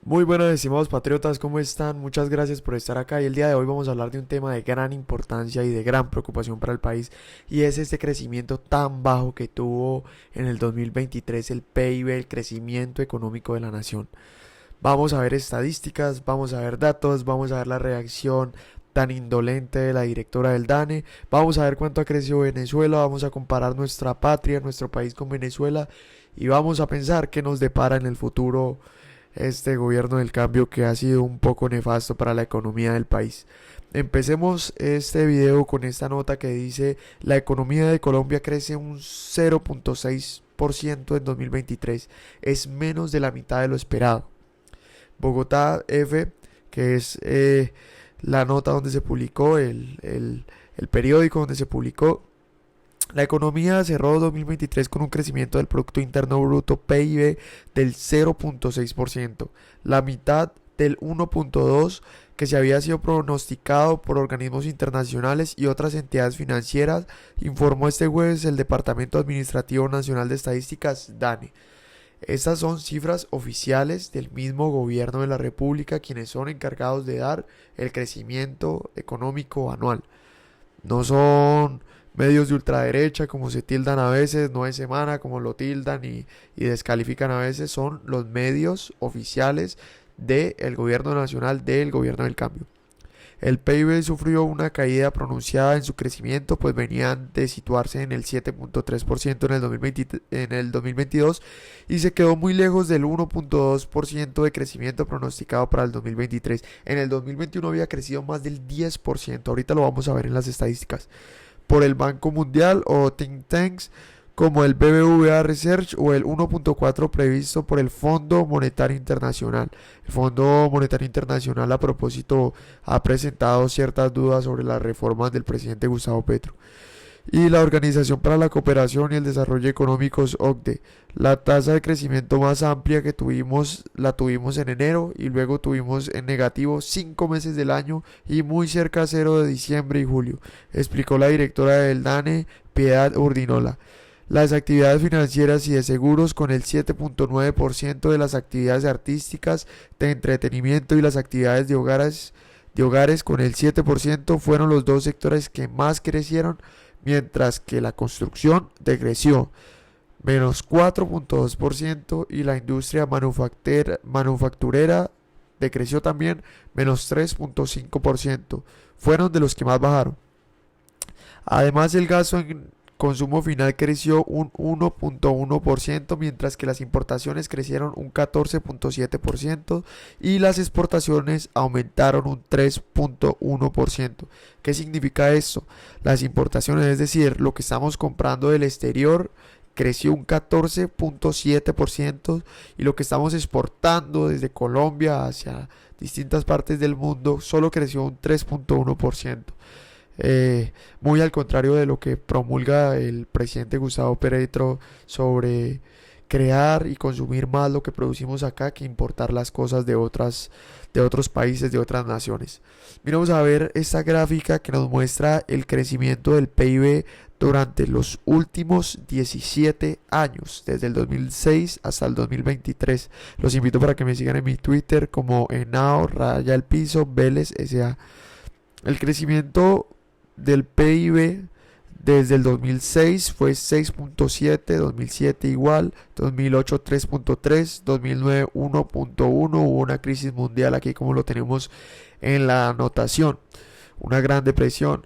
Muy buenas, estimados patriotas, ¿cómo están? Muchas gracias por estar acá y el día de hoy vamos a hablar de un tema de gran importancia y de gran preocupación para el país y es este crecimiento tan bajo que tuvo en el 2023 el PIB, el crecimiento económico de la nación. Vamos a ver estadísticas, vamos a ver datos, vamos a ver la reacción tan indolente de la directora del DANE, vamos a ver cuánto ha crecido Venezuela, vamos a comparar nuestra patria, nuestro país con Venezuela y vamos a pensar qué nos depara en el futuro este gobierno del cambio que ha sido un poco nefasto para la economía del país. Empecemos este video con esta nota que dice la economía de Colombia crece un 0.6% en 2023, es menos de la mitad de lo esperado. Bogotá F, que es la nota donde se publicó, el periódico donde se publicó, la economía cerró 2023 con un crecimiento del Producto Interno Bruto PIB del 0.6%, la mitad del 1.2% que se había sido pronosticado por organismos internacionales y otras entidades financieras, informó este jueves el Departamento Administrativo Nacional de Estadísticas DANE. Estas son cifras oficiales del mismo gobierno de la República quienes son encargados de dar el crecimiento económico anual. No son medios de ultraderecha como se tildan a veces, no es semana como lo tildan y descalifican a veces, son los medios oficiales del gobierno nacional, del gobierno del cambio. El PIB sufrió una caída pronunciada en su crecimiento, pues venían de situarse en el 7.3% en el 2020, en el 2022 y se quedó muy lejos del 1.2% de crecimiento pronosticado para el 2023. En el 2021 había crecido más del 10%, ahorita lo vamos a ver en las estadísticas, por el Banco Mundial o think tanks como el BBVA Research o el 1.4 previsto por el Fondo Monetario Internacional. El Fondo Monetario Internacional a propósito ha presentado ciertas dudas sobre las reformas del presidente Gustavo Petro. Y la Organización para la Cooperación y el Desarrollo Económicos OCDE. La tasa de crecimiento más amplia que tuvimos la tuvimos en enero y luego tuvimos en negativo 5 meses del año y muy cerca a cero de diciembre y julio, explicó la directora del DANE, Piedad Urdinola. Las actividades financieras y de seguros con el 7.9% de las actividades artísticas, de entretenimiento y las actividades de hogares con el 7% fueron los dos sectores que más crecieron, mientras que la construcción decreció menos 4.2% y la industria manufacturera decreció también menos 3.5%. Fueron de los que más bajaron. Además, el gasto en consumo final creció un 1.1%, mientras que las importaciones crecieron un 14.7% y las exportaciones aumentaron un 3.1%. ¿Qué significa esto? Las importaciones, es decir, lo que estamos comprando del exterior, creció un 14.7% y lo que estamos exportando desde Colombia hacia distintas partes del mundo solo creció un 3.1%. Muy al contrario de lo que promulga el presidente Gustavo Petro sobre crear y consumir más lo que producimos acá que importar las cosas de otros países, de otras naciones. Miramos a ver esta gráfica que nos muestra el crecimiento del PIB durante los últimos 17 años, desde el 2006 hasta el 2023. Los invito para que me sigan en mi Twitter como Enao Raya el Piso Vélez SA. El crecimiento del PIB desde el 2006 fue 6.7, 2007 igual, 2008 3.3, 2009 1.1, hubo una crisis mundial aquí como lo tenemos en la anotación, una gran depresión,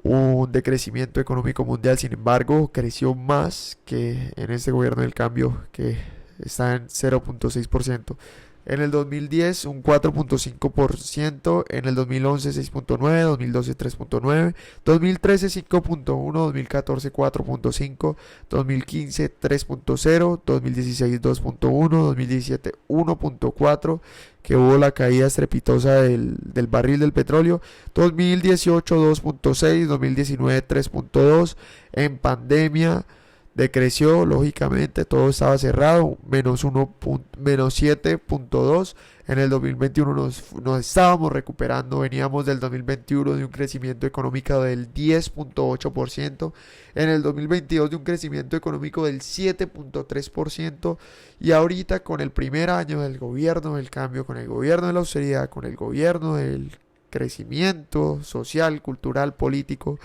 un decrecimiento económico mundial, sin embargo creció más que en este gobierno del cambio que está en 0.6%. En el 2010 un 4.5%, en el 2011 6.9%, 2012 3.9%, 2013 5.1%, 2014 4.5%, 2015 3.0%, 2016 2.1%, 2017 1.4%, que hubo la caída estrepitosa del barril del petróleo, 2018 2.6%, 2019 3.2%, en pandemia Decreció, lógicamente, todo estaba cerrado, menos 7.2. En el 2021 nos estábamos recuperando, veníamos del 2021 de un crecimiento económico del 10.8%, en el 2022 de un crecimiento económico del 7.3%, y ahorita con el primer año del gobierno del cambio, con el gobierno de la austeridad, con el gobierno del crecimiento social, cultural, político,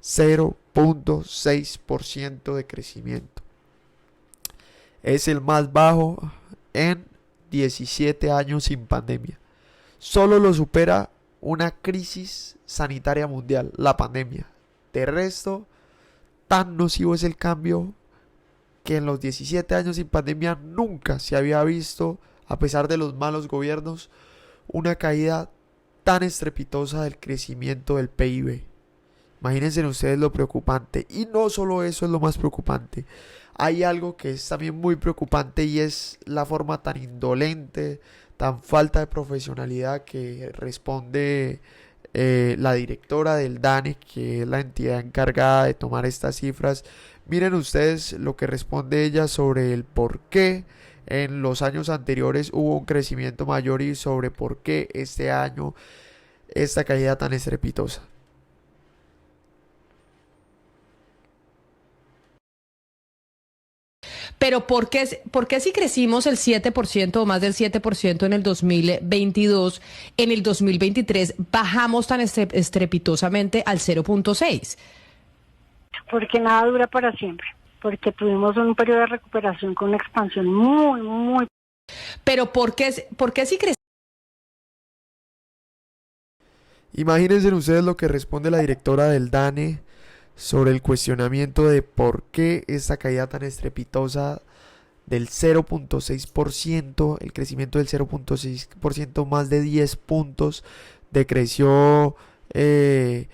0.6% de crecimiento. Es el más bajo en 17 años sin pandemia. Solo lo supera una crisis sanitaria mundial, la pandemia. De resto, tan nocivo es el cambio que en los 17 años sin pandemia nunca se había visto, a pesar de los malos gobiernos, una caída tan estrepitosa del crecimiento del PIB. Imagínense ustedes lo preocupante. Y no solo eso es lo más preocupante. Hay algo que es también muy preocupante y es la forma tan indolente, tan falta de profesionalidad que responde la directora del DANE, que es la entidad encargada de tomar estas cifras. Miren ustedes lo que responde ella sobre el por qué en los años anteriores hubo un crecimiento mayor y sobre por qué este año esta caída tan estrepitosa. Pero por qué si crecimos el 7% o más del 7% en el 2022, en el 2023 bajamos tan estrepitosamente al 0.6%? Porque nada dura para siempre, porque tuvimos un periodo de recuperación con una expansión muy. Pero por qué si crecimos? Imagínense ustedes lo que responde la directora del DANE sobre el cuestionamiento de por qué esta caída tan estrepitosa del 0.6%, el crecimiento del 0.6%, más de 10 puntos, decreció el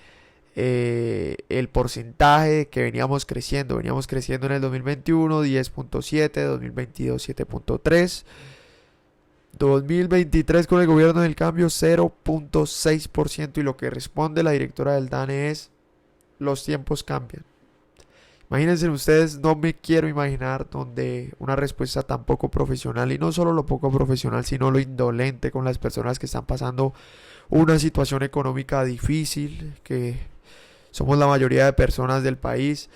porcentaje que veníamos creciendo en el 2021, 10.7, 2022, 7.3, 2023 con el gobierno del cambio, 0.6%, y lo que responde la directora del DANE es: los tiempos cambian. Imagínense ustedes, no me quiero imaginar donde una respuesta tan poco profesional, y no solo lo poco profesional, sino lo indolente con las personas que están pasando una situación económica difícil, que somos la mayoría de personas del país.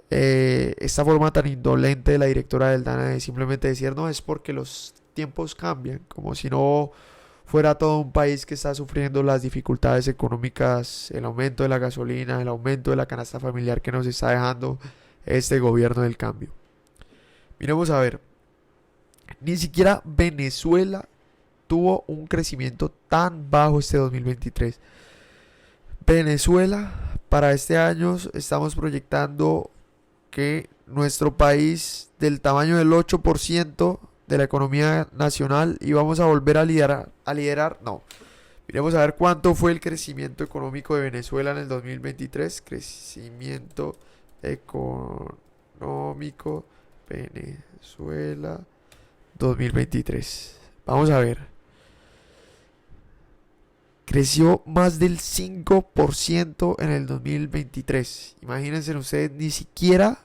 Esta forma tan indolente de la directora del DANA de simplemente decir: no, es porque los tiempos cambian, como si no fuera todo un país que está sufriendo las dificultades económicas, el aumento de la gasolina, el aumento de la canasta familiar que nos está dejando este gobierno del cambio. Miremos a ver, ni siquiera Venezuela tuvo un crecimiento tan bajo este 2023. Venezuela, para este año estamos proyectando que nuestro país, del tamaño del 8% de la economía nacional, y vamos a volver a liderar, no. Miremos a ver cuánto fue el crecimiento económico de Venezuela en el 2023. Crecimiento económico Venezuela 2023. Vamos a ver. Creció más del 5% en el 2023. Imagínense ustedes, ni siquiera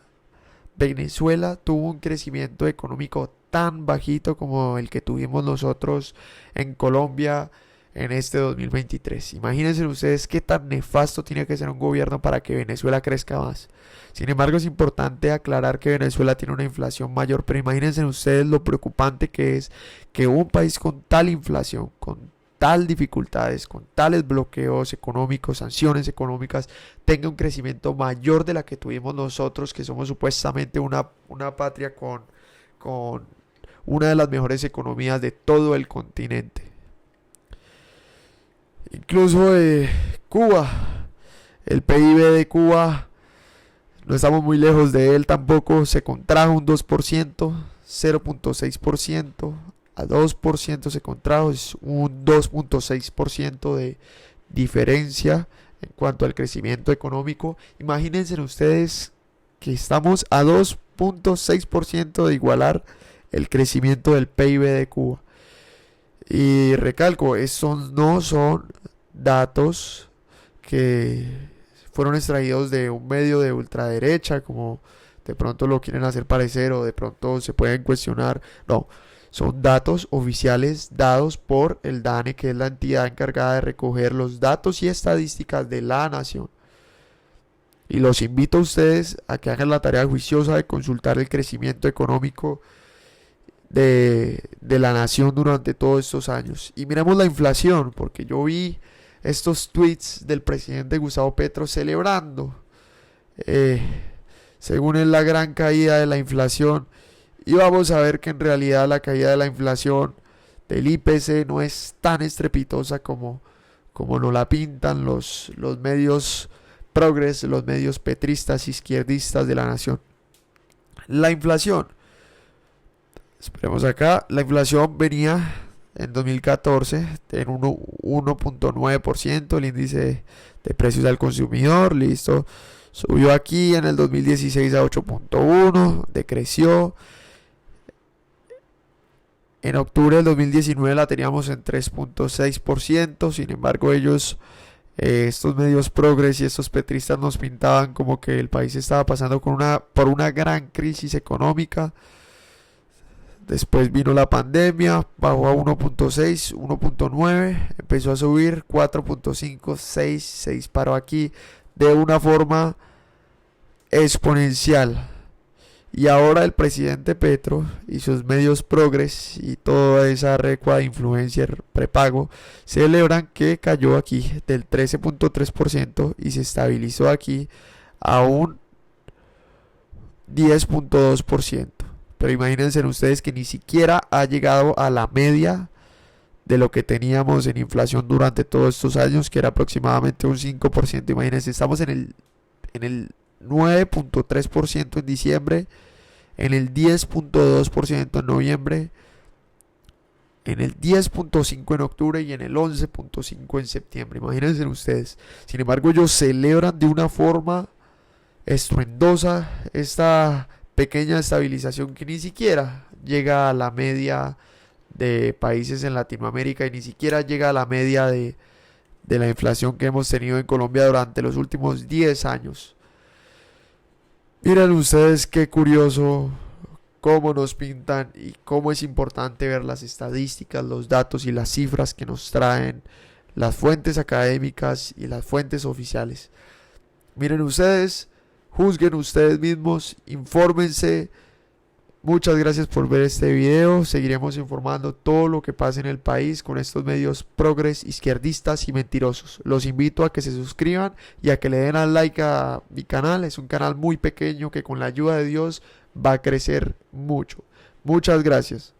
Venezuela tuvo un crecimiento económico tan bajito como el que tuvimos nosotros en Colombia en este 2023. Imagínense ustedes qué tan nefasto tiene que ser un gobierno para que Venezuela crezca más. Sin embargo, es importante aclarar que Venezuela tiene una inflación mayor, pero imagínense ustedes lo preocupante que es que un país con tal inflación, con tal dificultades, con tales bloqueos económicos, sanciones económicas, tenga un crecimiento mayor de la que tuvimos nosotros, que somos supuestamente una patria con una de las mejores economías de todo el continente. Incluso Cuba, el PIB de Cuba, no estamos muy lejos de él tampoco, se contrajo un 2%, 0.6%, a 2% se contrajo, es un 2.6% de diferencia en cuanto al crecimiento económico. Imagínense ustedes que estamos a 2.6% de igualar el crecimiento del PIB de Cuba. Y recalco, estos no son datos que fueron extraídos de un medio de ultraderecha como de pronto lo quieren hacer parecer o de pronto se pueden cuestionar. No, son datos oficiales dados por el DANE, que es la entidad encargada de recoger los datos y estadísticas de la nación. Y los invito a ustedes a que hagan la tarea juiciosa de consultar el crecimiento económico de la nación durante todos estos años. Y miremos la inflación, porque yo vi estos tweets del presidente Gustavo Petro celebrando, según él, la gran caída de la inflación. Y vamos a ver que en realidad la caída de la inflación del IPC no es tan estrepitosa como nos la pintan los medios progres, los medios petristas, izquierdistas de la nación. La inflación, esperemos acá, la inflación venía en 2014 en 1.9%, el índice de precios al consumidor, listo, subió aquí en el 2016 a 8.1, decreció. En octubre del 2019 la teníamos en 3.6%, sin embargo estos medios progres y estos petristas nos pintaban como que el país estaba pasando por una gran crisis económica. Después vino la pandemia, bajó a 1.6, 1.9, empezó a subir 4.5, 6, se disparó aquí de una forma exponencial. Y ahora el presidente Petro y sus medios progres y toda esa recua de influencer prepago celebran que cayó aquí del 13.3% y se estabilizó aquí a un 10.2%. Pero imagínense ustedes que ni siquiera ha llegado a la media de lo que teníamos en inflación durante todos estos años, que era aproximadamente un 5%. Imagínense, estamos en el 9.3% en diciembre, en el 10.2% en noviembre, en el 10.5% en octubre y en el 11.5% en septiembre. Imagínense ustedes. Sin embargo, ellos celebran de una forma estruendosa esta pequeña estabilización que ni siquiera llega a la media de países en Latinoamérica y ni siquiera llega a la media de la inflación que hemos tenido en Colombia durante los últimos 10 años. Miren ustedes qué curioso cómo nos pintan y cómo es importante ver las estadísticas, los datos y las cifras que nos traen las fuentes académicas y las fuentes oficiales. Miren ustedes, juzguen ustedes mismos, infórmense. Muchas gracias por ver este video. Seguiremos informando todo lo que pasa en el país con estos medios progres, izquierdistas y mentirosos. Los invito a que se suscriban y a que le den al like a mi canal. Es un canal muy pequeño que con la ayuda de Dios va a crecer mucho. Muchas gracias.